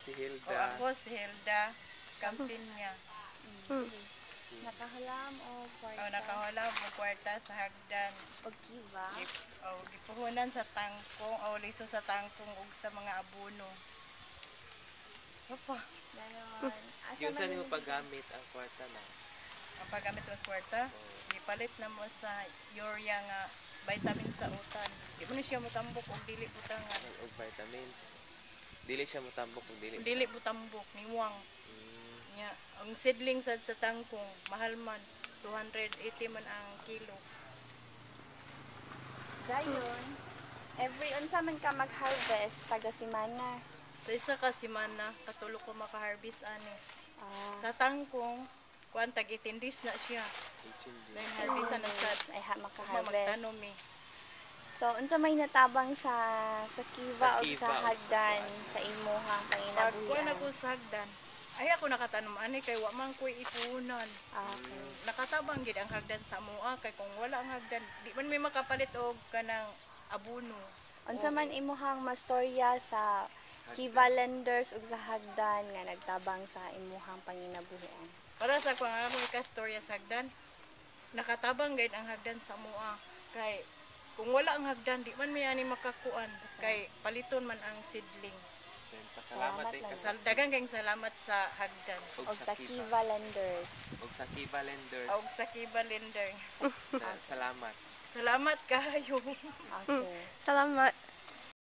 si O Hilda. ako si Hilda Campinya. Nakahalam o kwarta. O nakawala mo kwarta sa hagdan. O kiva. Gipuhunan sa tangkong o liso sa tangkong ug sa mga abono. Apa? Ganon. Yung saan mo paggamit ang kwarta na? Ang paggamit mo sa kwarta, gipalit na mo sa urea nga vitamin sa utan. Di mo na siya motambok og dili butangan. Og vitamins. Dili siya motambok kung dili. Dili butambok niwang. Mm. Nya, ang seedling sa tangkong mahal man 280 man ang kilo. Dayon, every unsa man ka mag-harvest taga simana. Sa isa ka semana katulo ko maka-harvest ani. Ah, Sa tangkong kuan tag 18 days na siya. Then harvestan na sa ay maka-harvest. magtanom eh. So, unsa may natabang sa kiva Sa o kiva sa o sa hagdan kuan. sa imuhang Pag kuan panginabuhian? ako sa hagdan, ay ako nakatanom ani kay wa man ko'y ipunan. Ah, okay. Nakatabang gid ang hagdan sa mua kay kung wala ang hagdan, di man may makapalit og kanang abono. Unsa man imuhang mastorya sa kiva lenders ug sa hagdan nga nagtabang sa imuhang panginabuhian? Para sa kung ako ikastorya sa hagdan, nakatabang gid ang hagdan sa mua kay kung wala ang hagdan di man may ani makakuan kay paliton man ang seedling. Then, pasalamat Salamat din lang. kasi. Daghang kayong salamat sa hagdan O sa kiva lenders. Og sa Kiva Lenders. o sa Kiva Lender. Salamat. Salamat kayo. Okay. Salamat.